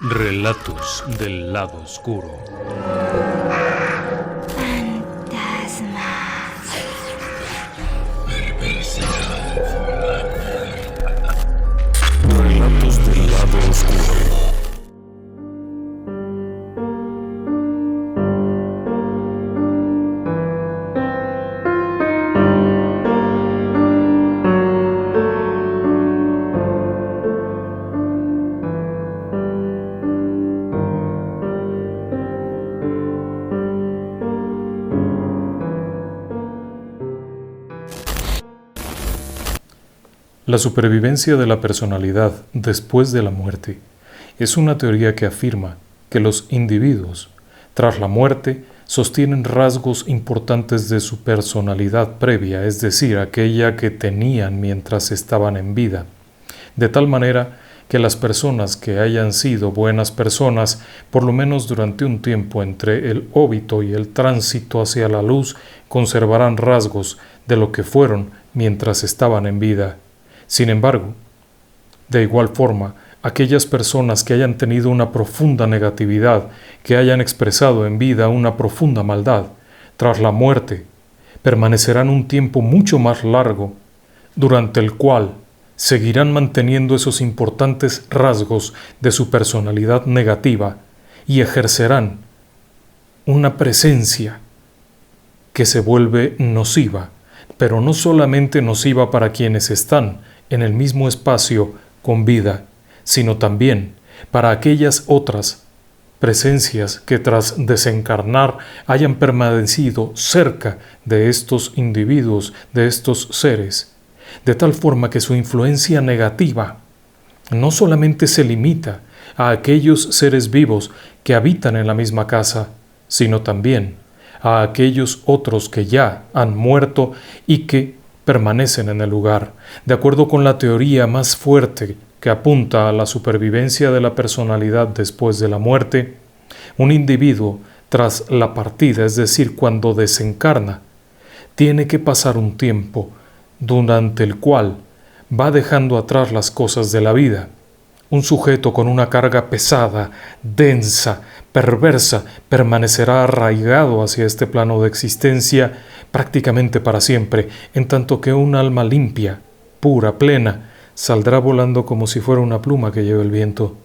Relatos del lado oscuro. Relatos del lado oscuro. La supervivencia de la personalidad después de la muerte es una teoría que afirma que los individuos, tras la muerte, sostienen rasgos importantes de su personalidad previa, es decir, aquella que tenían mientras estaban en vida, de tal manera que las personas que hayan sido buenas personas, por lo menos durante un tiempo entre el óbito y el tránsito hacia la luz, conservarán rasgos de lo que fueron mientras estaban en vida. Sin embargo, de igual forma, aquellas personas que hayan tenido una profunda negatividad, que hayan expresado en vida una profunda maldad, tras la muerte, permanecerán un tiempo mucho más largo, durante el cual seguirán manteniendo esos importantes rasgos de su personalidad negativa y ejercerán una presencia que se vuelve nociva, pero no solamente nociva para quienes están en el mismo espacio con vida, sino también para aquellas otras presencias que tras desencarnar hayan permanecido cerca de estos individuos, de estos seres, de tal forma que su influencia negativa no solamente se limita a aquellos seres vivos que habitan en la misma casa, sino también a aquellos otros que ya han muerto y que permanecen en el lugar. De acuerdo con la teoría más fuerte que apunta a la supervivencia de la personalidad después de la muerte, un individuo tras la partida, es decir, cuando desencarna, tiene que pasar un tiempo durante el cual va dejando atrás las cosas de la vida. Un sujeto con una carga pesada, densa, perversa, permanecerá arraigado hacia este plano de existencia prácticamente para siempre, en tanto que un alma limpia, pura, plena, saldrá volando como si fuera una pluma que lleva el viento.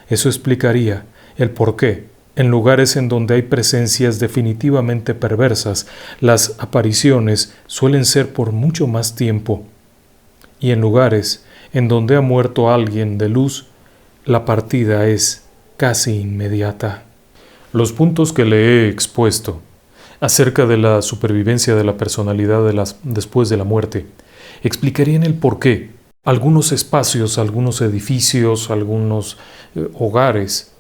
Eso explicaría el por qué, en lugares en donde hay presencias definitivamente perversas, las apariciones suelen ser por mucho más tiempo, y en lugares en donde ha muerto alguien de luz, la partida es casi inmediata. Los puntos que le he expuesto acerca de la supervivencia de la personalidad después de la muerte explicarían el por qué algunos espacios, algunos edificios, algunos hogares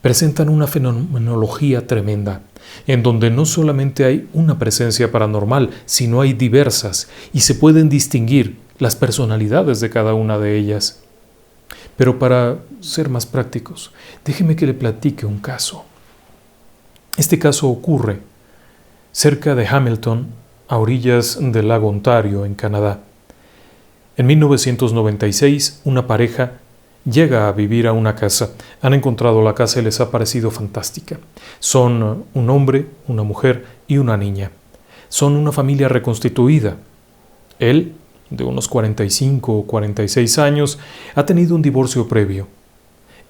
presentan una fenomenología tremenda, en donde no solamente hay una presencia paranormal, sino hay diversas, y se pueden distinguir las personalidades de cada una de ellas. Pero para ser más prácticos, déjeme que le platique un caso. Este caso ocurre cerca de Hamilton, a orillas del lago Ontario, en Canadá. En 1996, una pareja llega a vivir a una casa. Han encontrado la casa y les ha parecido fantástica. Son un hombre, una mujer y una niña. Son una familia reconstituida. Él, de unos 45 o 46 años, ha tenido un divorcio previo.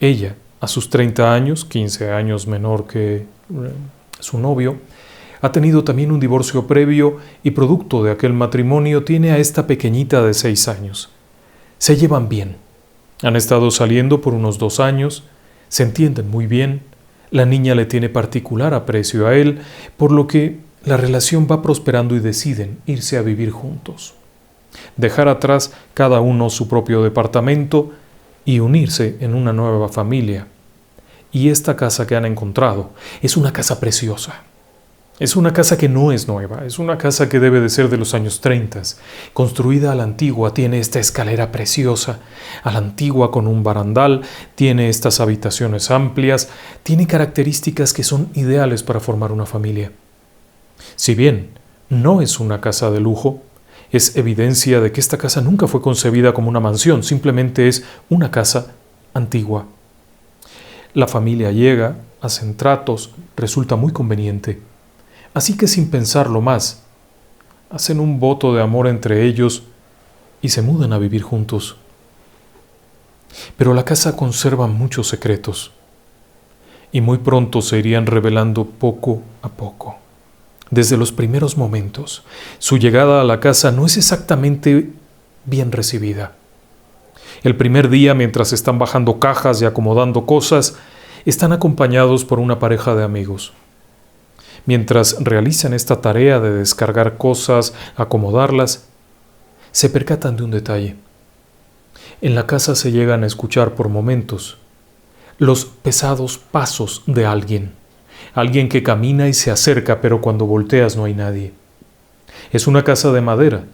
Ella, a sus 30 años, 15 años menor que su novio, ha tenido también un divorcio previo y producto de aquel matrimonio tiene a esta pequeñita de 6 años. Se llevan bien. Han estado saliendo por unos 2 años, se entienden muy bien, la niña le tiene particular aprecio a él, por lo que la relación va prosperando y deciden irse a vivir juntos. Dejar atrás cada uno su propio departamento y unirse en una nueva familia. Y esta casa que han encontrado es una casa preciosa. Es una casa que no es nueva, es una casa que debe de ser de los años 30, construida a la antigua, tiene esta escalera preciosa, a la antigua con un barandal, tiene estas habitaciones amplias, tiene características que son ideales para formar una familia. Si bien no es una casa de lujo, es evidencia de que esta casa nunca fue concebida como una mansión, simplemente es una casa antigua. La familia llega, hacen tratos, resulta muy conveniente. Así que sin pensarlo más, hacen un voto de amor entre ellos y se mudan a vivir juntos. Pero la casa conserva muchos secretos y muy pronto se irían revelando poco a poco. Desde los primeros momentos, su llegada a la casa no es exactamente bien recibida. El primer día, mientras están bajando cajas y acomodando cosas, están acompañados por una pareja de amigos. Mientras realizan esta tarea de descargar cosas, acomodarlas, se percatan de un detalle. En la casa se llegan a escuchar por momentos los pesados pasos de alguien que camina y se acerca, pero cuando volteas no hay nadie. Es una casa de madera,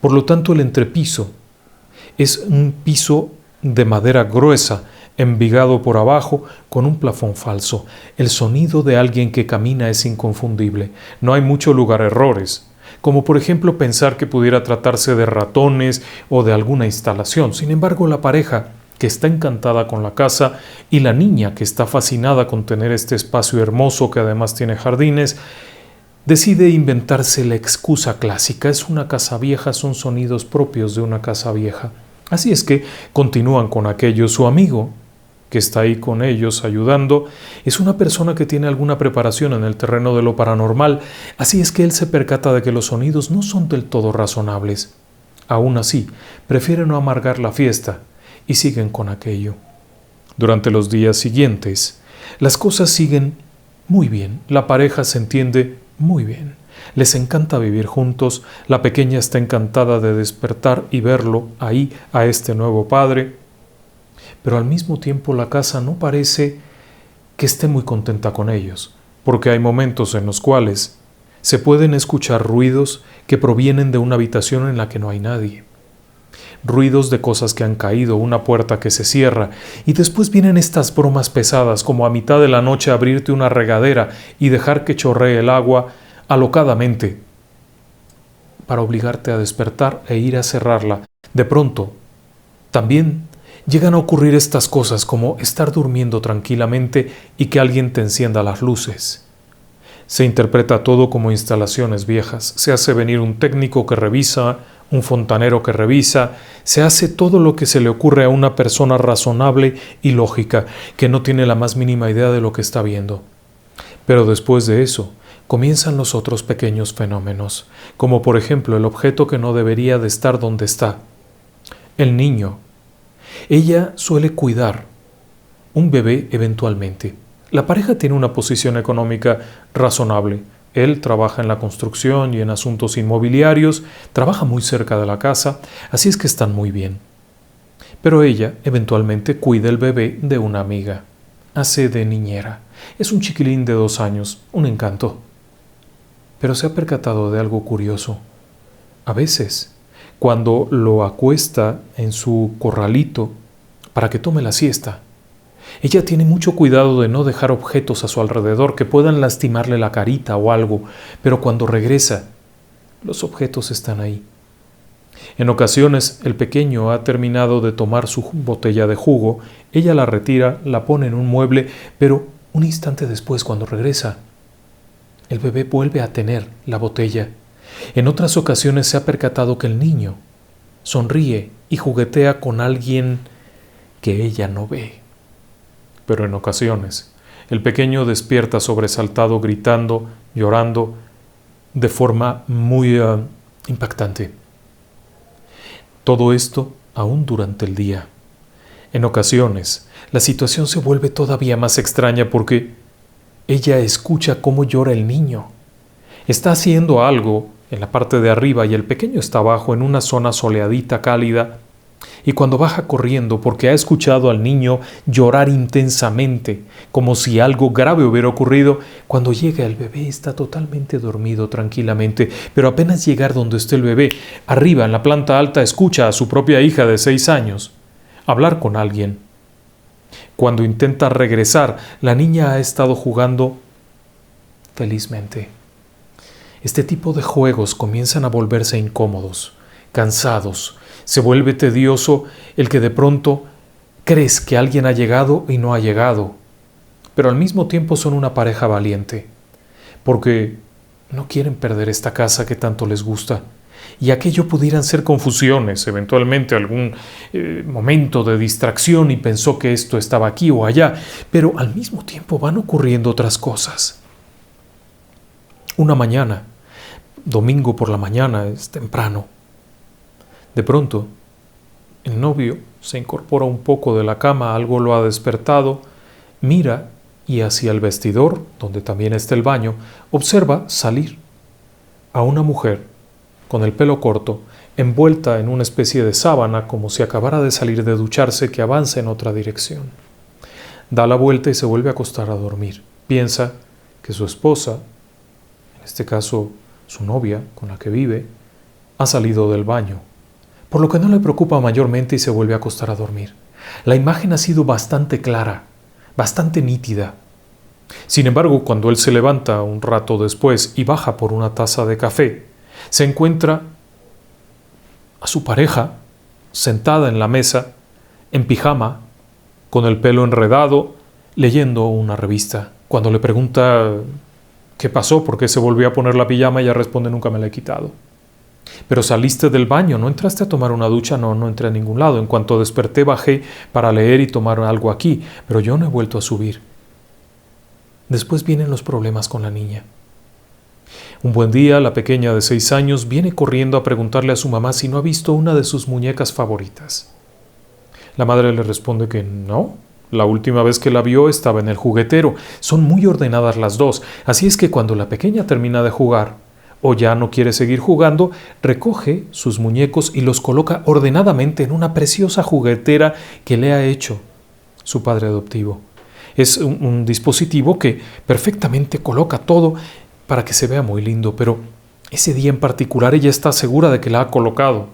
por lo tanto el entrepiso es un piso de madera gruesa, envigado por abajo con un plafón falso. El sonido de alguien que camina es inconfundible. No hay mucho lugar a errores, como por ejemplo pensar que pudiera tratarse de ratones o de alguna instalación. Sin embargo, la pareja que está encantada con la casa y la niña que está fascinada con tener este espacio hermoso que además tiene jardines, decide inventarse la excusa clásica. Es una casa vieja, son sonidos propios de una casa vieja. Así es que continúan con aquello. Su amigo, que está ahí con ellos ayudando, es una persona que tiene alguna preparación en el terreno de lo paranormal. Así es que él se percata de que los sonidos no son del todo razonables. Aún así, prefiere no amargar la fiesta y siguen con aquello. Durante los días siguientes, las cosas siguen muy bien. La pareja se entiende muy bien. Les encanta vivir juntos. La pequeña está encantada de despertar y verlo ahí a este nuevo padre. Pero al mismo tiempo la casa no parece que esté muy contenta con ellos, porque hay momentos en los cuales se pueden escuchar ruidos que provienen de una habitación en la que no hay nadie. Ruidos de cosas que han caído, una puerta que se cierra, y después vienen estas bromas pesadas, como a mitad de la noche abrirte una regadera y dejar que chorree el agua alocadamente para obligarte a despertar e ir a cerrarla. De pronto, también llegan a ocurrir estas cosas como estar durmiendo tranquilamente y que alguien te encienda las luces. Se interpreta todo como instalaciones viejas. Se hace venir un técnico que revisa, un fontanero que revisa. Se hace todo lo que se le ocurre a una persona razonable y lógica, que no tiene la más mínima idea de lo que está viendo. Pero después de eso, comienzan los otros pequeños fenómenos, como por ejemplo el objeto que no debería de estar donde está. El niño. Ella suele cuidar un bebé eventualmente. La pareja tiene una posición económica razonable. Él trabaja en la construcción y en asuntos inmobiliarios, trabaja muy cerca de la casa, así es que están muy bien. Pero ella eventualmente cuida el bebé de una amiga. Hace de niñera. Es un chiquilín de 2 años, un encanto. Pero se ha percatado de algo curioso. A veces, cuando lo acuesta en su corralito para que tome la siesta, ella tiene mucho cuidado de no dejar objetos a su alrededor que puedan lastimarle la carita o algo, pero cuando regresa, los objetos están ahí. En ocasiones, el pequeño ha terminado de tomar su botella de jugo, ella la retira, la pone en un mueble, pero un instante después, cuando regresa, el bebé vuelve a tener la botella. En otras ocasiones se ha percatado que el niño sonríe y juguetea con alguien que ella no ve. Pero en ocasiones, el pequeño despierta sobresaltado, gritando, llorando, de forma muy impactante. Todo esto aún durante el día. En ocasiones, la situación se vuelve todavía más extraña porque ella escucha cómo llora el niño. Está haciendo algo en la parte de arriba y el pequeño está abajo en una zona soleadita, cálida, y cuando baja corriendo porque ha escuchado al niño llorar intensamente, como si algo grave hubiera ocurrido, cuando llega el bebé está totalmente dormido tranquilamente, pero apenas llegar donde esté el bebé, arriba en la planta alta escucha a su propia hija de 6 años hablar con alguien. Cuando intenta regresar, la niña ha estado jugando felizmente. Este tipo de juegos comienzan a volverse incómodos, cansados. Se vuelve tedioso el que de pronto crees que alguien ha llegado y no ha llegado. pero al mismo tiempo son una pareja valiente, porque no quieren perder esta casa que tanto les gusta. Y aquello pudieran ser confusiones, eventualmente algún momento de distracción y pensó que esto estaba aquí o allá, pero al mismo tiempo van ocurriendo otras cosas. Una mañana, domingo por la mañana, es temprano. De pronto, el novio se incorpora un poco de la cama, algo lo ha despertado, mira y hacia el vestidor, donde también está el baño, observa salir a una mujer con el pelo corto, envuelta en una especie de sábana como si acabara de salir de ducharse, que avanza en otra dirección. Da la vuelta y se vuelve a acostar a dormir. Piensa que su esposa, en este caso su novia con la que vive, ha salido del baño, por lo que no le preocupa mayormente y se vuelve a acostar a dormir. La imagen ha sido bastante clara, bastante nítida. Sin embargo, cuando él se levanta un rato después y baja por una taza de café, se encuentra a su pareja sentada en la mesa, en pijama, con el pelo enredado, leyendo una revista. Cuando le pregunta qué pasó, por qué se volvió a poner la pijama, ella responde: nunca me la he quitado. Pero saliste del baño, no entraste a tomar una ducha. No entré a ningún lado. En cuanto desperté bajé para leer y tomar algo aquí, pero yo no he vuelto a subir. Después vienen los problemas con la niña. Un buen día, la pequeña de 6 años viene corriendo a preguntarle a su mamá si no ha visto una de sus muñecas favoritas. La madre le responde que no. La última vez que la vio estaba en el juguetero. Son muy ordenadas las dos, así es que cuando la pequeña termina de jugar o ya no quiere seguir jugando, recoge sus muñecos y los coloca ordenadamente en una preciosa juguetera que le ha hecho su padre adoptivo. Es un dispositivo que perfectamente coloca todo para que se vea muy lindo, pero ese día en particular ella está segura de que la ha colocado.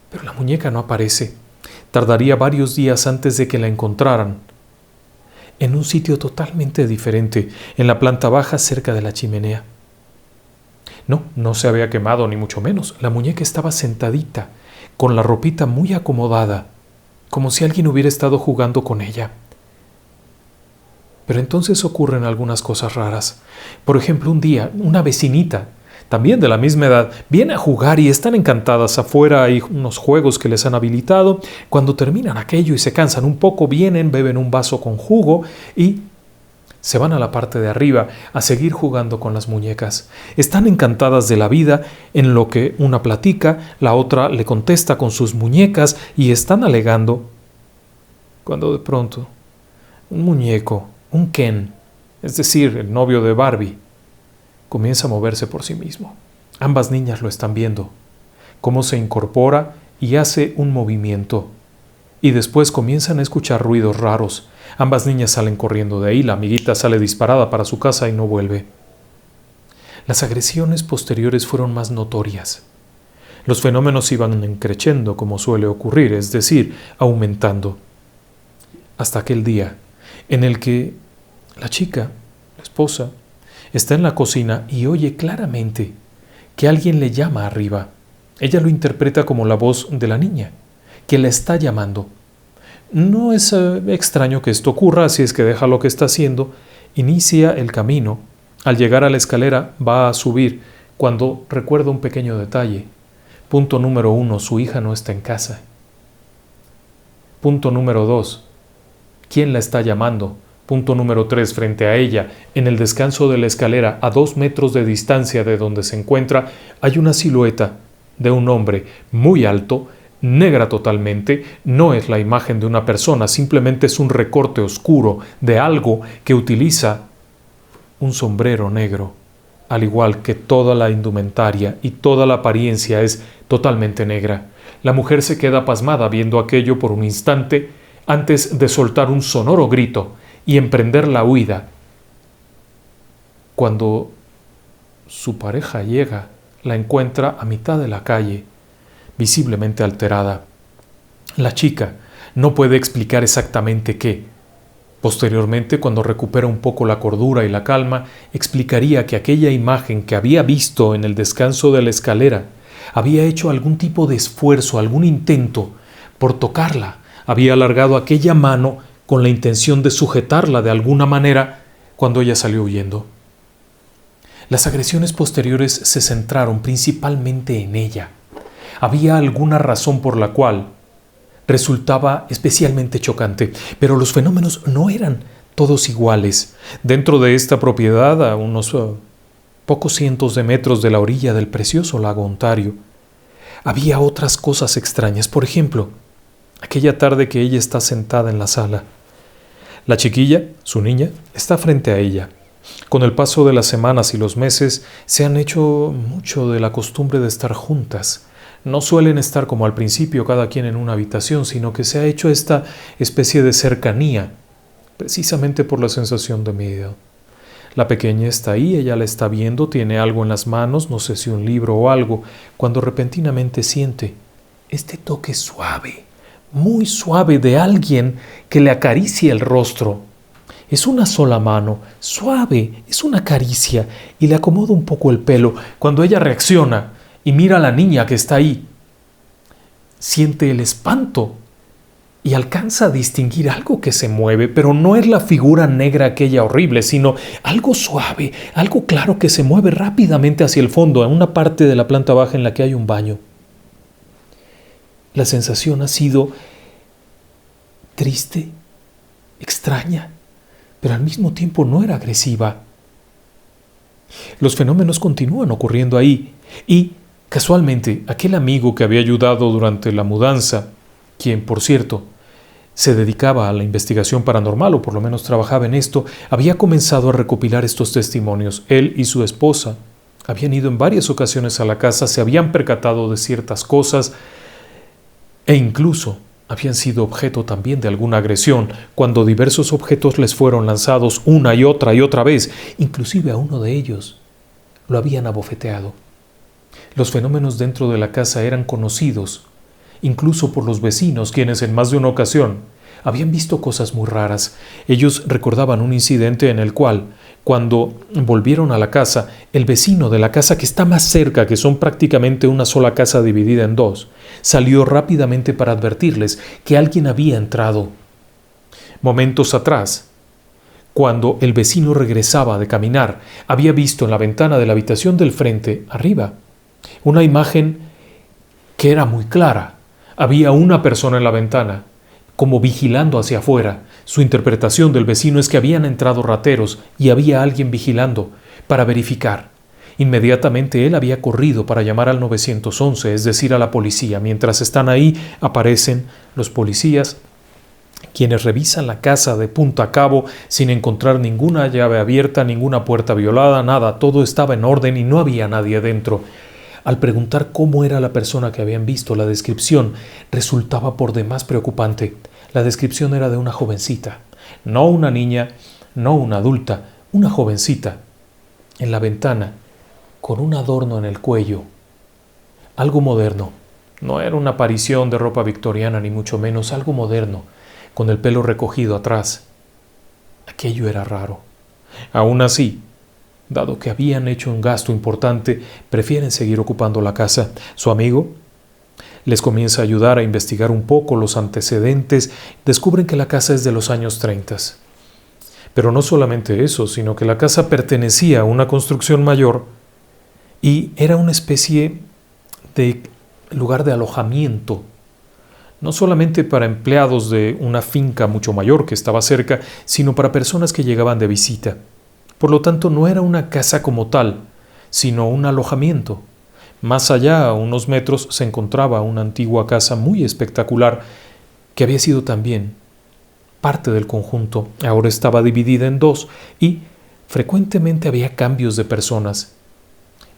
Pero la muñeca no aparece. Tardaría varios días antes de que la encontraran. En un sitio totalmente diferente, en la planta baja cerca de la chimenea. No se había quemado ni mucho menos. La muñeca estaba sentadita, con la ropita muy acomodada, como si alguien hubiera estado jugando con ella. Pero entonces ocurren algunas cosas raras. Por ejemplo, un día, una vecinita, también de la misma edad, viene a jugar y están encantadas. Afuera hay unos juegos que les han habilitado. Cuando terminan aquello y se cansan un poco, vienen, beben un vaso con jugo y se van a la parte de arriba a seguir jugando con las muñecas. Están encantadas de la vida, en lo que una platica, la otra le contesta con sus muñecas y están alegando, cuando de pronto un muñeco, un Ken, es decir, el novio de Barbie, comienza a moverse por sí mismo. Ambas niñas lo están viendo, cómo se incorpora y hace un movimiento. Y después comienzan a escuchar ruidos raros. Ambas niñas salen corriendo de ahí, la amiguita sale disparada para su casa y no vuelve. Las agresiones posteriores fueron más notorias. Los fenómenos iban creciendo, como suele ocurrir, es decir, aumentando. Hasta aquel día en el que la chica, la esposa, está en la cocina y oye claramente que alguien le llama arriba. Ella lo interpreta como la voz de la niña, que la está llamando. No es extraño que esto ocurra, así es que deja lo que está haciendo, inicia el camino. Al llegar a la escalera va a subir cuando recuerda un pequeño detalle. Punto número 1, su hija no está en casa. Punto número 2, ¿quién la está llamando? Punto número 3, frente a ella, en el descanso de la escalera, a 2 metros de distancia de donde se encuentra, hay una silueta de un hombre muy alto, negra totalmente. No es la imagen de una persona, simplemente es un recorte oscuro de algo que utiliza un sombrero negro, al igual que toda la indumentaria y toda la apariencia es totalmente negra. La mujer se queda pasmada viendo aquello por un instante antes de soltar un sonoro grito y emprender la huida. Cuando su pareja llega, la encuentra a mitad de la calle, visiblemente alterada. La chica no puede explicar exactamente qué. Posteriormente, cuando recupera un poco la cordura y la calma, explicaría que aquella imagen que había visto en el descanso de la escalera había hecho algún tipo de esfuerzo, algún intento por tocarla. Había alargado aquella mano con la intención de sujetarla de alguna manera cuando ella salió huyendo. Las agresiones posteriores se centraron principalmente en ella. Había alguna razón por la cual resultaba especialmente chocante, pero los fenómenos no eran todos iguales. Dentro de esta propiedad, a unos pocos cientos de metros de la orilla del precioso lago Ontario, había otras cosas extrañas. Por ejemplo, aquella tarde que ella está sentada en la sala. La chiquilla, su niña, está frente a ella. Con el paso de las semanas y los meses se han hecho mucho de la costumbre de estar juntas. No suelen estar como al principio cada quien en una habitación, sino que se ha hecho esta especie de cercanía, precisamente por la sensación de miedo. La pequeña está ahí, ella la está viendo, tiene algo en las manos, no sé si un libro o algo, cuando repentinamente siente este toque suave, muy suave de alguien que le acaricia el rostro. Es una sola mano, suave, es una caricia, y le acomoda un poco el pelo. Cuando ella reacciona y mira a la niña que está ahí, siente el espanto y alcanza a distinguir algo que se mueve, pero no es la figura negra aquella horrible, sino algo suave, algo claro que se mueve rápidamente hacia el fondo, a una parte de la planta baja en la que hay un baño. La sensación ha sido triste, extraña, pero al mismo tiempo no era agresiva. Los fenómenos continúan ocurriendo ahí y, casualmente, aquel amigo que había ayudado durante la mudanza, quien, por cierto, se dedicaba a la investigación paranormal, o por lo menos trabajaba en esto, había comenzado a recopilar estos testimonios. Él y su esposa habían ido en varias ocasiones a la casa, se habían percatado de ciertas cosas e incluso habían sido objeto también de alguna agresión cuando diversos objetos les fueron lanzados una y otra vez. Inclusive a uno de ellos lo habían abofeteado. Los fenómenos dentro de la casa eran conocidos incluso por los vecinos, quienes en más de una ocasión habían visto cosas muy raras. Ellos recordaban un incidente en el cual, cuando volvieron a la casa, el vecino de la casa que está más cerca, que son prácticamente una sola casa dividida en dos, salió rápidamente para advertirles que alguien había entrado. Momentos atrás, cuando el vecino regresaba de caminar, había visto en la ventana de la habitación del frente, arriba, una imagen que era muy clara. Había una persona en la ventana, como vigilando hacia afuera. Su interpretación del vecino es que habían entrado rateros y había alguien vigilando para verificar. Inmediatamente él había corrido para llamar al 911, es decir, a la policía. Mientras están ahí, aparecen los policías, quienes revisan la casa de punta a cabo sin encontrar ninguna llave abierta, ninguna puerta violada, nada. Todo estaba en orden y no había nadie dentro. Al preguntar cómo era la persona que habían visto, la descripción resultaba por demás preocupante. La descripción era de una jovencita, no una niña, no una adulta, una jovencita, en la ventana, con un adorno en el cuello. Algo moderno. No era una aparición de ropa victoriana, ni mucho menos, algo moderno, con el pelo recogido atrás. Aquello era raro. Aún así, dado que habían hecho un gasto importante, prefieren seguir ocupando la casa. Su amigo les comienza a ayudar a investigar un poco los antecedentes. Descubren que la casa es de los años 30. Pero no solamente eso, sino que la casa pertenecía a una construcción mayor y era una especie de lugar de alojamiento, no solamente para empleados de una finca mucho mayor que estaba cerca, sino para personas que llegaban de visita. Por lo tanto, no era una casa como tal, sino un alojamiento. Más allá, a unos metros, se encontraba una antigua casa muy espectacular que había sido también parte del conjunto. Ahora estaba dividida en dos y frecuentemente había cambios de personas.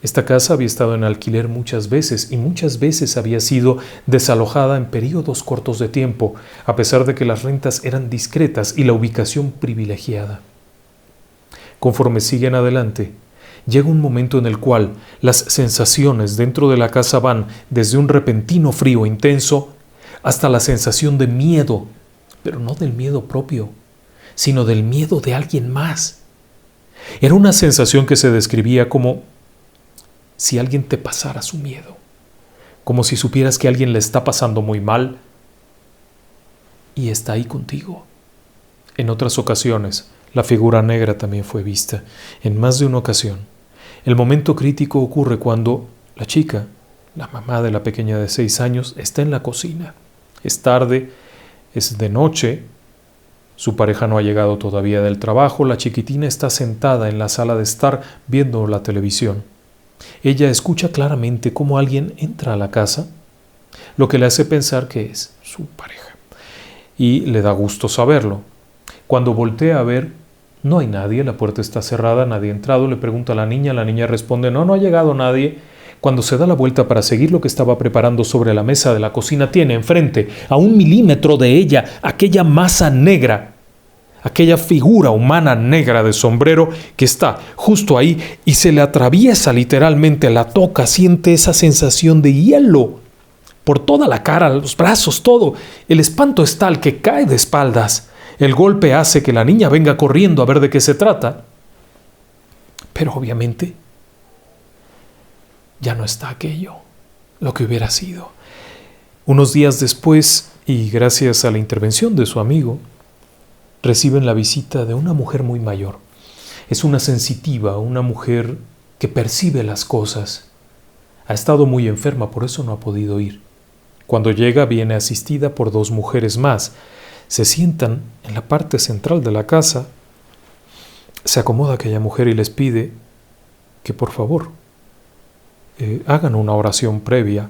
Esta casa había estado en alquiler muchas veces y muchas veces había sido desalojada en periodos cortos de tiempo, a pesar de que las rentas eran discretas y la ubicación privilegiada. Conforme siguen adelante, llega un momento en el cual las sensaciones dentro de la casa van desde un repentino frío intenso hasta la sensación de miedo, pero no del miedo propio, sino del miedo de alguien más. Era una sensación que se describía como si alguien te pasara su miedo, como si supieras que alguien le está pasando muy mal y está ahí contigo. En otras ocasiones, la figura negra también fue vista, en más de una ocasión. El momento crítico ocurre cuando la chica, la mamá de la pequeña de 6 años, está en la cocina. Es tarde, es de noche, su pareja no ha llegado todavía del trabajo, la chiquitina está sentada en la sala de estar viendo la televisión. Ella escucha claramente cómo alguien entra a la casa, lo que le hace pensar que es su pareja. Y le da gusto saberlo. Cuando voltea a ver, no hay nadie, la puerta está cerrada, nadie ha entrado, le pregunta a la niña responde, no ha llegado nadie. Cuando se da la vuelta para seguir lo que estaba preparando sobre la mesa de la cocina, tiene enfrente, a 1 milímetro de ella, aquella masa negra, aquella figura humana negra de sombrero que está justo ahí y se le atraviesa literalmente, la toca, siente esa sensación de hielo por toda la cara, los brazos, todo. El espanto es tal que cae de espaldas. El golpe hace que la niña venga corriendo a ver de qué se trata. Pero obviamente ya no está aquello, lo que hubiera sido. Unos días después, y gracias a la intervención de su amigo, reciben la visita de una mujer muy mayor. Es una sensitiva, una mujer que percibe las cosas. Ha estado muy enferma, por eso no ha podido ir. Cuando llega, viene asistida por 2 mujeres más. Se sientan en la parte central de la casa. Se acomoda aquella mujer y les pide que por favor hagan una oración previa,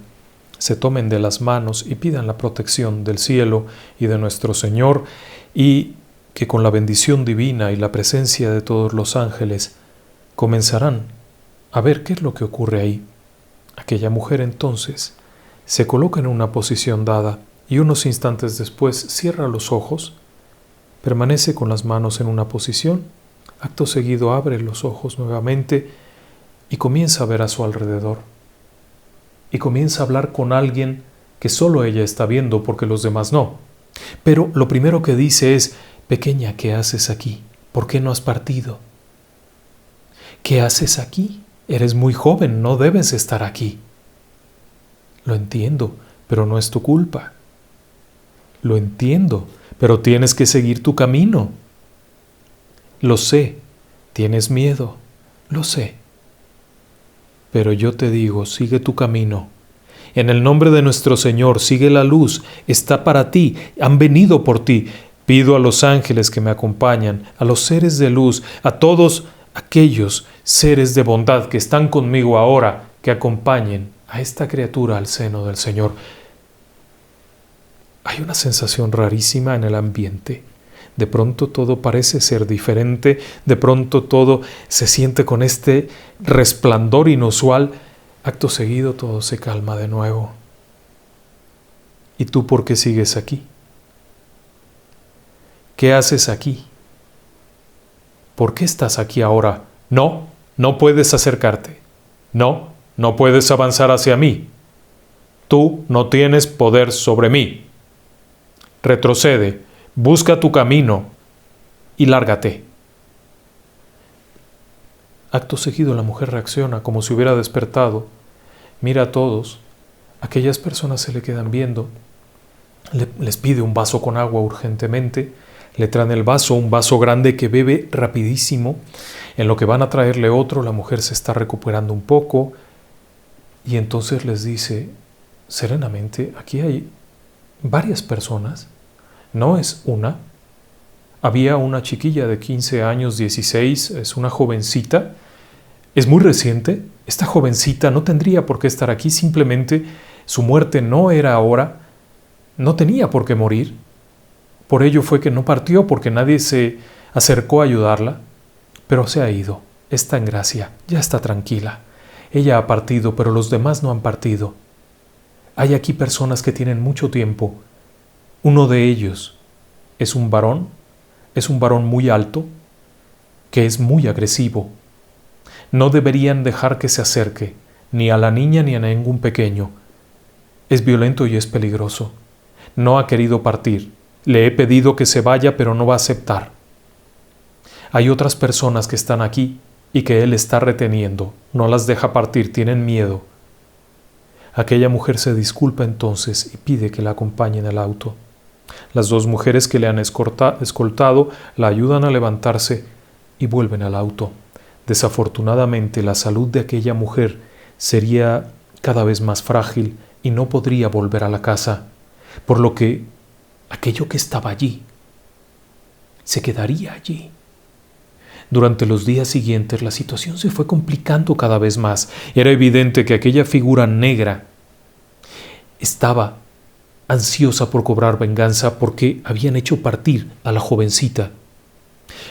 se tomen de las manos y pidan la protección del cielo y de nuestro Señor, y que con la bendición divina y la presencia de todos los ángeles comenzarán a ver qué es lo que ocurre ahí. Aquella mujer entonces se coloca en una posición dada y unos instantes después cierra los ojos, permanece con las manos en una posición, acto seguido abre los ojos nuevamente y comienza a ver a su alrededor. Y comienza a hablar con alguien que solo ella está viendo porque los demás no. Pero lo primero que dice es, pequeña, ¿qué haces aquí? ¿Por qué no has partido? ¿Qué haces aquí? Eres muy joven, no debes estar aquí. Lo entiendo, pero no es tu culpa. Lo entiendo, pero tienes que seguir tu camino. Lo sé, tienes miedo, lo sé. Pero yo te digo, sigue tu camino. En el nombre de nuestro Señor, sigue la luz, está para ti, han venido por ti. Pido a los ángeles que me acompañan, a los seres de luz, a todos aquellos seres de bondad que están conmigo ahora, que acompañen a esta criatura al seno del Señor. Hay una sensación rarísima en el ambiente. De pronto todo parece ser diferente, de pronto todo se siente con este resplandor inusual. Acto seguido todo se calma de nuevo. ¿Y tú por qué sigues aquí? ¿Qué haces aquí? ¿Por qué estás aquí ahora? No, no puedes acercarte. No, no puedes avanzar hacia mí. Tú no tienes poder sobre mí. Retrocede. Busca tu camino y lárgate. Acto seguido la mujer reacciona como si hubiera despertado, mira a todos, aquellas personas se le quedan viendo, les pide un vaso con agua urgentemente, le traen el vaso, un vaso grande que bebe rapidísimo, en lo que van a traerle otro, la mujer se está recuperando un poco y entonces les dice serenamente, aquí hay varias personas. No es una. Había una chiquilla de 15 años, 16, es una jovencita. Es muy reciente. Esta jovencita no tendría por qué estar aquí, simplemente su muerte no era ahora, no tenía por qué morir. Por ello fue que no partió, porque nadie se acercó a ayudarla, pero se ha ido. Está en gracia, ya está tranquila. Ella ha partido, pero los demás no han partido. Hay aquí personas que tienen mucho tiempo. Uno de ellos es un varón muy alto, que es muy agresivo. No deberían dejar que se acerque, ni a la niña ni a ningún pequeño. Es violento y es peligroso. No ha querido partir. Le he pedido que se vaya, pero no va a aceptar. Hay otras personas que están aquí y que él está reteniendo. No las deja partir, tienen miedo. Aquella mujer se disculpa entonces y pide que la acompañe en el auto. Las dos mujeres que le han escoltado la ayudan a levantarse y vuelven al auto. Desafortunadamente, la salud de aquella mujer sería cada vez más frágil y no podría volver a la casa, por lo que aquello que estaba allí se quedaría allí. Durante los días siguientes la situación se fue complicando cada vez más. Era evidente que aquella figura negra estaba ansiosa por cobrar venganza porque habían hecho partir a la jovencita.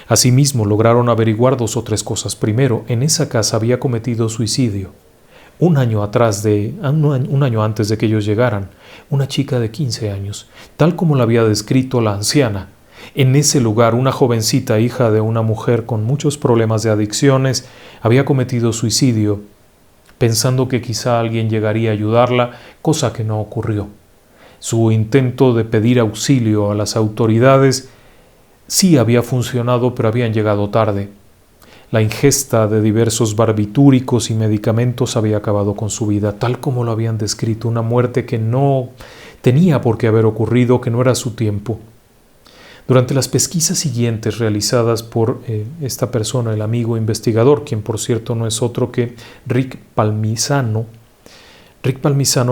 Asimismo, lograron averiguar dos o tres cosas. Primero, en esa casa había cometido suicidio. Un año antes de que ellos llegaran, una chica de 15 años, tal como la había descrito la anciana. En ese lugar, una jovencita, hija de una mujer con muchos problemas de adicciones, había cometido suicidio, pensando que quizá alguien llegaría a ayudarla, cosa que no ocurrió. Su intento de pedir auxilio a las autoridades sí había funcionado, pero habían llegado tarde. La ingesta de diversos barbitúricos y medicamentos había acabado con su vida, tal como lo habían descrito, una muerte que no tenía por qué haber ocurrido, que no era su tiempo. Durante las pesquisas siguientes realizadas por esta persona, el amigo investigador, quien por cierto no es otro que Rick Palmisano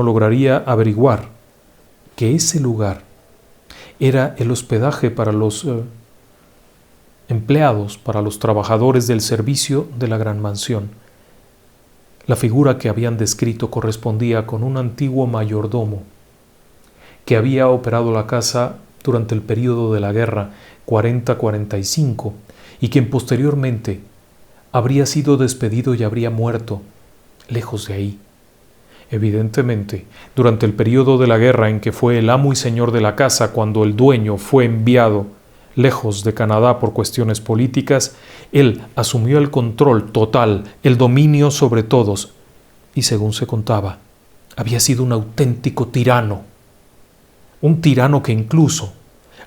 lograría averiguar que ese lugar era el hospedaje para los empleados, para los trabajadores del servicio de la gran mansión. La figura que habían descrito correspondía con un antiguo mayordomo que había operado la casa durante el período de la guerra 40-45 y quien posteriormente habría sido despedido y habría muerto lejos de ahí. Evidentemente, durante el período de la guerra en que fue el amo y señor de la casa, cuando el dueño fue enviado lejos de Canadá por cuestiones políticas, él asumió el control total, el dominio sobre todos, y según se contaba, había sido un auténtico tirano. Un tirano que incluso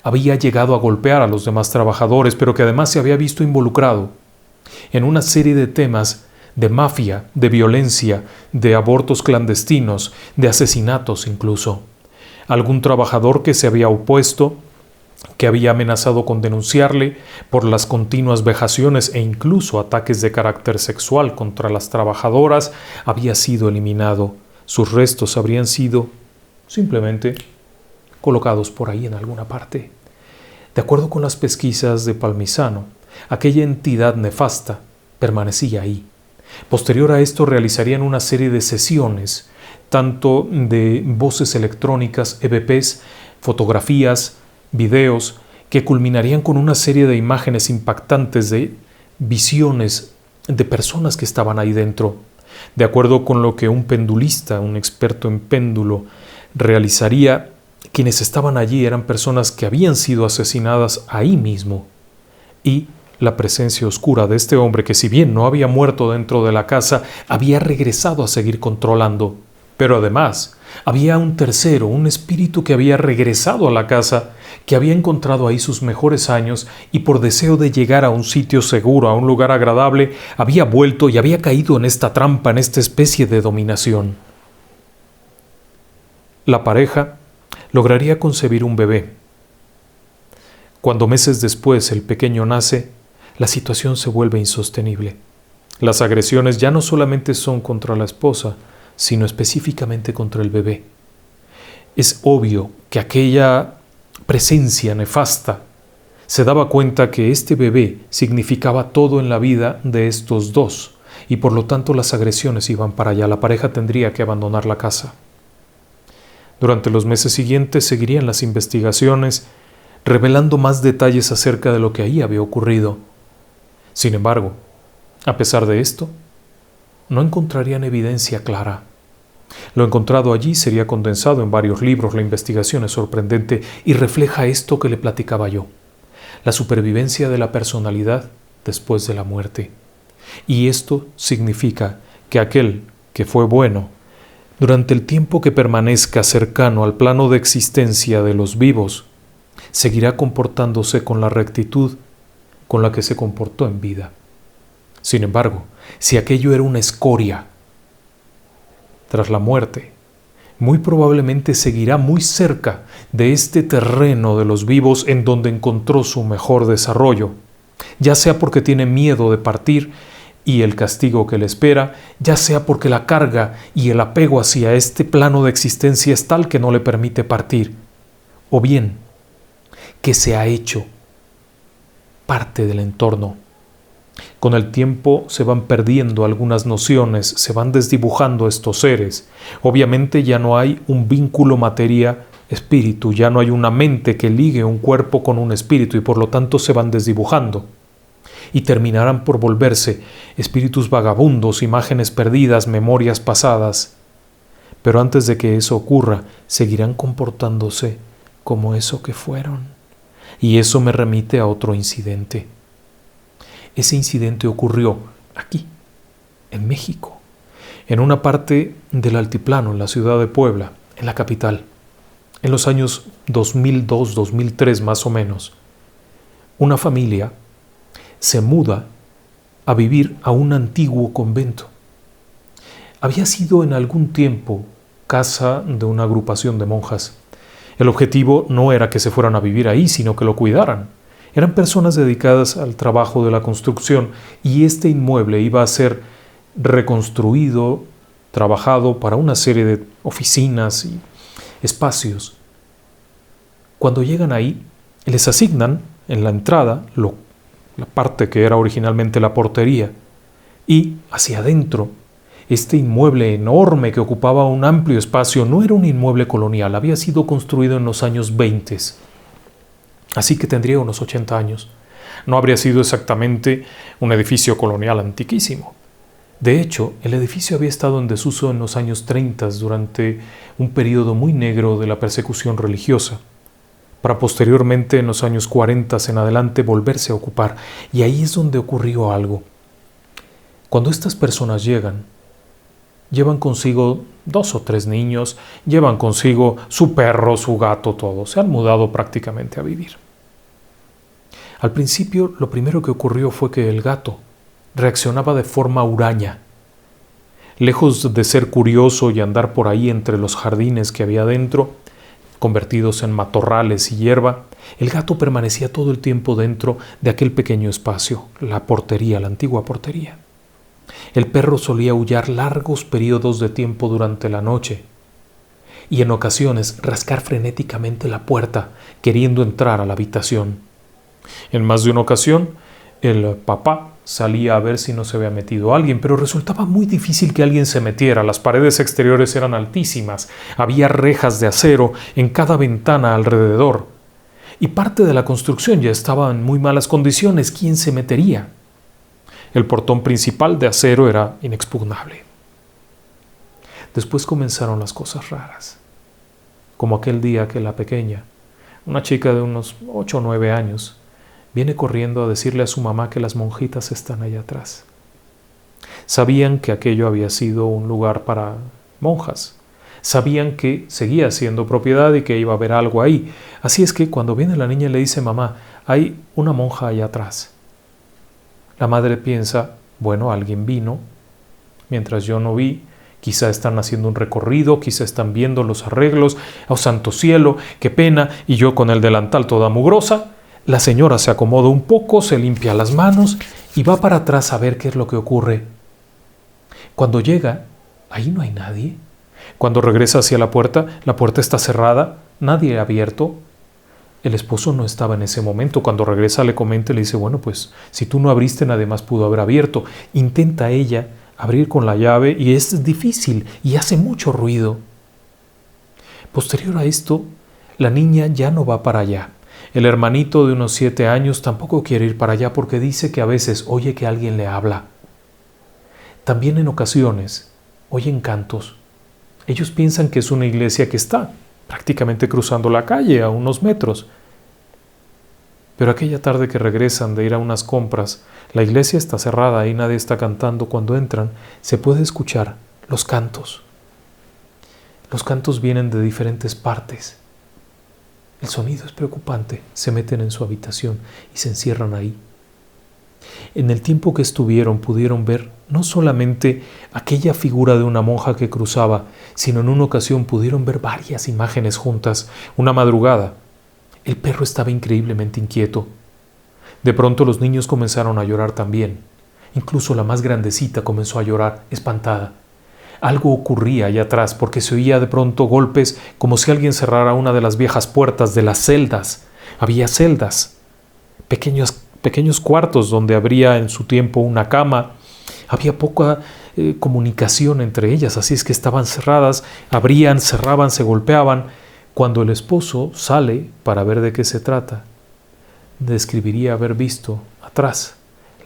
había llegado a golpear a los demás trabajadores, pero que además se había visto involucrado en una serie de temas de mafia, de violencia, de abortos clandestinos, de asesinatos incluso. Algún trabajador que se había opuesto, que había amenazado con denunciarle por las continuas vejaciones e incluso ataques de carácter sexual contra las trabajadoras, había sido eliminado. Sus restos habrían sido simplemente colocados por ahí en alguna parte. De acuerdo con las pesquisas de Palmisano, aquella entidad nefasta permanecía ahí. Posterior a esto realizarían una serie de sesiones, tanto de voces electrónicas, EVPs, fotografías, videos, que culminarían con una serie de imágenes impactantes de visiones de personas que estaban ahí dentro. De acuerdo con lo que un pendulista, un experto en péndulo, realizaría, quienes estaban allí eran personas que habían sido asesinadas ahí mismo. Y la presencia oscura de este hombre, que si bien no había muerto dentro de la casa, había regresado a seguir controlando. Pero además, había un tercero, un espíritu que había regresado a la casa, que había encontrado ahí sus mejores años y por deseo de llegar a un sitio seguro, a un lugar agradable, había vuelto y había caído en esta trampa, en esta especie de dominación. La pareja lograría concebir un bebé. Cuando meses después el pequeño nace, la situación se vuelve insostenible. Las agresiones ya no solamente son contra la esposa, sino específicamente contra el bebé. Es obvio que aquella presencia nefasta se daba cuenta que este bebé significaba todo en la vida de estos dos y por lo tanto las agresiones iban para allá. La pareja tendría que abandonar la casa. Durante los meses siguientes seguirían las investigaciones, revelando más detalles acerca de lo que ahí había ocurrido. Sin embargo, a pesar de esto, no encontrarían evidencia clara. Lo encontrado allí sería condensado en varios libros. La investigación es sorprendente y refleja esto que le platicaba yo: la supervivencia de la personalidad después de la muerte. Y esto significa que aquel que fue bueno, durante el tiempo que permanezca cercano al plano de existencia de los vivos, seguirá comportándose con la rectitud con la que se comportó en vida. Sin embargo, si aquello era una escoria, tras la muerte, muy probablemente seguirá muy cerca de este terreno de los vivos en donde encontró su mejor desarrollo, ya sea porque tiene miedo de partir y el castigo que le espera, ya sea porque la carga y el apego hacia este plano de existencia es tal que no le permite partir, o bien que se ha hecho parte del entorno. Con el tiempo se van perdiendo algunas nociones, se van desdibujando estos seres. Obviamente ya no hay un vínculo materia-espíritu, ya no hay una mente que ligue un cuerpo con un espíritu y por lo tanto se van desdibujando. Y terminarán por volverse espíritus vagabundos, imágenes perdidas, memorias pasadas. Pero antes de que eso ocurra, seguirán comportándose como eso que fueron. Y eso me remite a otro incidente. Ese incidente ocurrió aquí, en México, en una parte del altiplano, en la ciudad de Puebla, en la capital, en los años 2002-2003 más o menos. Una familia se muda a vivir a un antiguo convento. Había sido en algún tiempo casa de una agrupación de monjas. El objetivo no era que se fueran a vivir ahí, sino que lo cuidaran. Eran personas dedicadas al trabajo de la construcción y este inmueble iba a ser reconstruido, trabajado para una serie de oficinas y espacios. Cuando llegan ahí, les asignan en la entrada la parte que era originalmente la portería y hacia adentro, este inmueble enorme que ocupaba un amplio espacio no era un inmueble colonial, había sido construido en los años 20. Así que tendría unos 80 años. No habría sido exactamente un edificio colonial antiquísimo. De hecho, el edificio había estado en desuso en los años 30 durante un periodo muy negro de la persecución religiosa, para posteriormente en los años 40 en adelante volverse a ocupar. Y ahí es donde ocurrió algo. Cuando estas personas llegan consigo 2 o 3 niños, llevan consigo su perro, su gato, todo. Se han mudado prácticamente a vivir. Al principio, lo primero que ocurrió fue que el gato reaccionaba de forma huraña. Lejos de ser curioso y andar por ahí entre los jardines que había dentro, convertidos en matorrales y hierba, el gato permanecía todo el tiempo dentro de aquel pequeño espacio, la portería, la antigua portería. El perro solía aullar largos periodos de tiempo durante la noche y en ocasiones rascar frenéticamente la puerta, queriendo entrar a la habitación. En más de una ocasión, el papá salía a ver si no se había metido alguien, pero resultaba muy difícil que alguien se metiera. Las paredes exteriores eran altísimas, había rejas de acero en cada ventana alrededor y parte de la construcción ya estaba en muy malas condiciones. ¿Quién se metería? El portón principal de acero era inexpugnable. Después comenzaron las cosas raras, como aquel día que la pequeña, una chica de unos 8 o 9 años, viene corriendo a decirle a su mamá que las monjitas están allá atrás. Sabían que aquello había sido un lugar para monjas. Sabían que seguía siendo propiedad y que iba a haber algo ahí. Así es que cuando viene la niña y le dice, mamá, hay una monja allá atrás. La madre piensa, bueno, alguien vino, mientras yo no vi, quizá están haciendo un recorrido, quizá están viendo los arreglos, oh santo cielo, qué pena, y yo con el delantal toda mugrosa. La señora se acomoda un poco, se limpia las manos y va para atrás a ver qué es lo que ocurre. Cuando llega, ahí no hay nadie. Cuando regresa hacia la puerta está cerrada, nadie ha abierto. El esposo no estaba en ese momento. Cuando regresa le comenta y le dice, bueno, pues si tú no abriste, nadie más pudo haber abierto. Intenta ella abrir con la llave y es difícil y hace mucho ruido. Posterior a esto, la niña ya no va para allá. El hermanito de unos 7 años tampoco quiere ir para allá porque dice que a veces oye que alguien le habla. También en ocasiones oyen cantos. Ellos piensan que es una iglesia que está prácticamente cruzando la calle a unos metros. Pero aquella tarde que regresan de ir a unas compras, la iglesia está cerrada y nadie está cantando. Cuando entran, se puede escuchar los cantos. Los cantos vienen de diferentes partes. El sonido es preocupante. Se meten en su habitación y se encierran ahí. En el tiempo que estuvieron pudieron ver no solamente aquella figura de una monja que cruzaba, sino en una ocasión pudieron ver varias imágenes juntas. Una madrugada, el perro estaba increíblemente inquieto. De pronto los niños comenzaron a llorar también. Incluso la más grandecita comenzó a llorar, espantada. Algo ocurría allá atrás porque se oía de pronto golpes como si alguien cerrara una de las viejas puertas de las celdas. Había celdas, pequeños cuartos donde habría en su tiempo una cama. Había poca comunicación entre ellas, así es que estaban cerradas, abrían, cerraban, se golpeaban. Cuando el esposo sale para ver de qué se trata, describiría haber visto atrás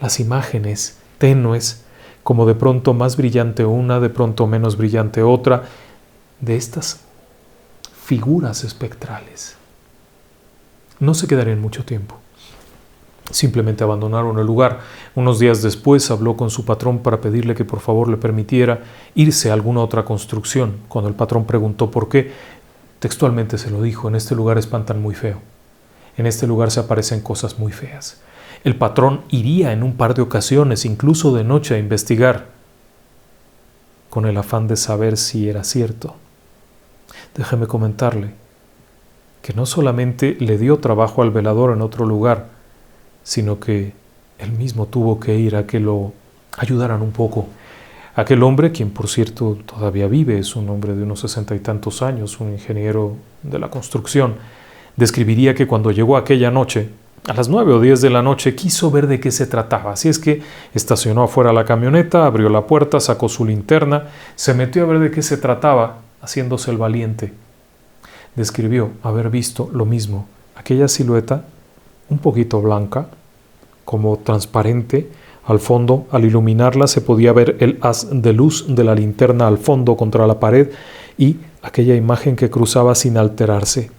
las imágenes tenues, como de pronto más brillante una, de pronto menos brillante otra, de estas figuras espectrales. No se quedarían mucho tiempo. Simplemente abandonaron el lugar. Unos días después habló con su patrón para pedirle que por favor le permitiera irse a alguna otra construcción. Cuando el patrón preguntó por qué, textualmente se lo dijo: en este lugar espantan muy feo. En este lugar se aparecen cosas muy feas. El patrón iría en un par de ocasiones, incluso de noche, a investigar, con el afán de saber si era cierto. Déjeme comentarle que no solamente le dio trabajo al velador en otro lugar, sino que él mismo tuvo que ir a que lo ayudaran un poco. Aquel hombre, quien por cierto todavía vive, es un hombre de unos 60 y tantos años, un ingeniero de la construcción, describiría que cuando llegó aquella noche, a las 9 o 10 de la noche, quiso ver de qué se trataba. Así es que estacionó afuera la camioneta, abrió la puerta, sacó su linterna, se metió a ver de qué se trataba, haciéndose el valiente. Describió haber visto lo mismo, aquella silueta un poquito blanca, como transparente. Al fondo, al iluminarla, se podía ver el haz de luz de la linterna al fondo contra la pared y aquella imagen que cruzaba sin alterarse.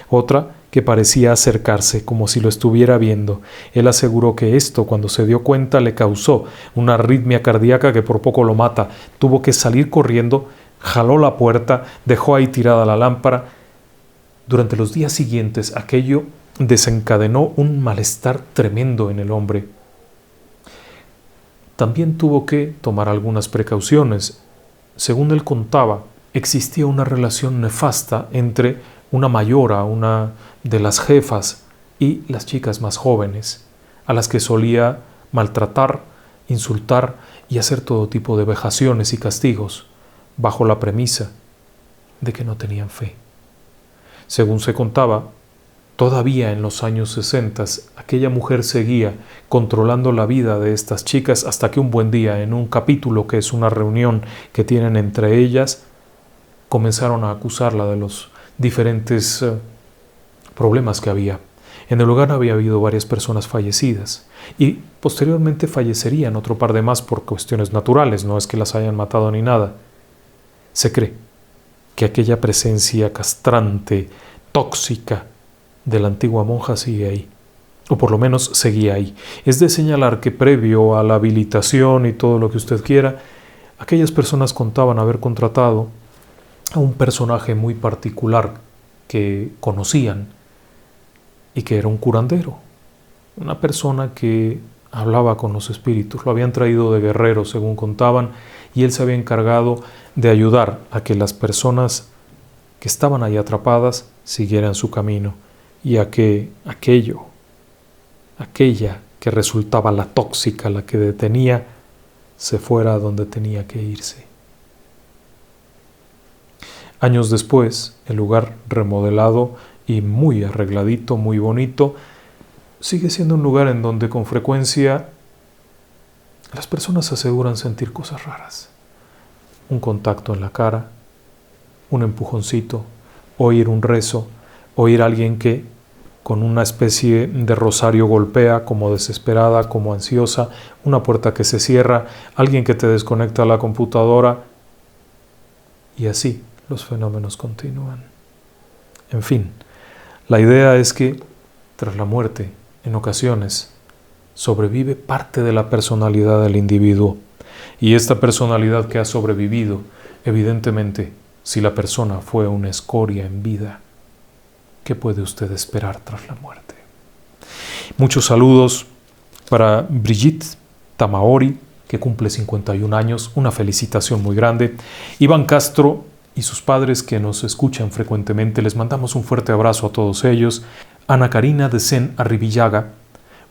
Otra que parecía acercarse, como si lo estuviera viendo. Él aseguró que esto, cuando se dio cuenta, le causó una arritmia cardíaca que por poco lo mata. Tuvo que salir corriendo, jaló la puerta, dejó ahí tirada la lámpara. Durante los días siguientes, aquello desencadenó un malestar tremendo en el hombre. También tuvo que tomar algunas precauciones. Según él contaba, existía una relación nefasta entre una mayora, una de las jefas, y las chicas más jóvenes, a las que solía maltratar, insultar y hacer todo tipo de vejaciones y castigos, bajo la premisa de que no tenían fe. Según se contaba, todavía en los años 60, aquella mujer seguía controlando la vida de estas chicas hasta que un buen día, en un capítulo que es una reunión que tienen entre ellas, comenzaron a acusarla de los diferentes problemas que había. En el lugar había habido varias personas fallecidas y posteriormente fallecerían otro par de más por cuestiones naturales, no es que las hayan matado ni nada. Se cree que aquella presencia castrante, tóxica, de la antigua monja sigue ahí, o por lo menos seguía ahí. Es de señalar que previo a la habilitación y todo lo que usted quiera, aquellas personas contaban haber contratado a un personaje muy particular que conocían y que era un curandero, una persona que hablaba con los espíritus. Lo habían traído de Guerrero, según contaban, y él se había encargado de ayudar a que las personas que estaban ahí atrapadas siguieran su camino y a que aquella que resultaba la tóxica, la que detenía, se fuera a donde tenía que irse. Años después, el lugar remodelado y muy arregladito, muy bonito, sigue siendo un lugar en donde con frecuencia las personas aseguran sentir cosas raras. Un contacto en la cara, un empujoncito, oír un rezo, oír a alguien que con una especie de rosario golpea como desesperada, como ansiosa, una puerta que se cierra, alguien que te desconecta la computadora y así los fenómenos continúan. En fin, la idea es que tras la muerte, en ocasiones, sobrevive parte de la personalidad del individuo y esta personalidad que ha sobrevivido, evidentemente, si la persona fue una escoria en vida, ¿qué puede usted esperar tras la muerte? Muchos saludos, Para Brigitte Tamaori, que cumple 51 años, una felicitación muy grande. Iván Castro y sus padres que nos escuchan frecuentemente, les mandamos un fuerte abrazo a todos ellos. Ana Karina de Sen Arribillaga,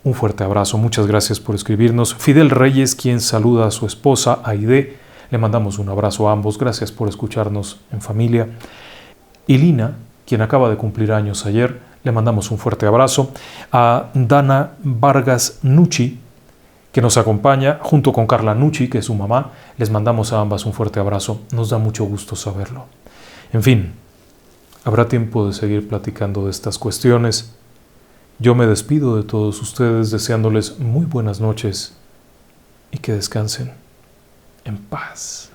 un fuerte abrazo, muchas gracias por escribirnos. Fidel Reyes, quien saluda a su esposa Aide, le mandamos un abrazo a ambos, gracias por escucharnos en familia. Y Lina, quien acaba de cumplir años ayer, le mandamos un fuerte abrazo. A Dana Vargas Nucci, que nos acompaña, junto con Carla Nucci, que es su mamá, les mandamos a ambas un fuerte abrazo. Nos da mucho gusto saberlo. En fin, habrá tiempo de seguir platicando de estas cuestiones. Yo me despido de todos ustedes deseándoles muy buenas noches y que descansen en paz.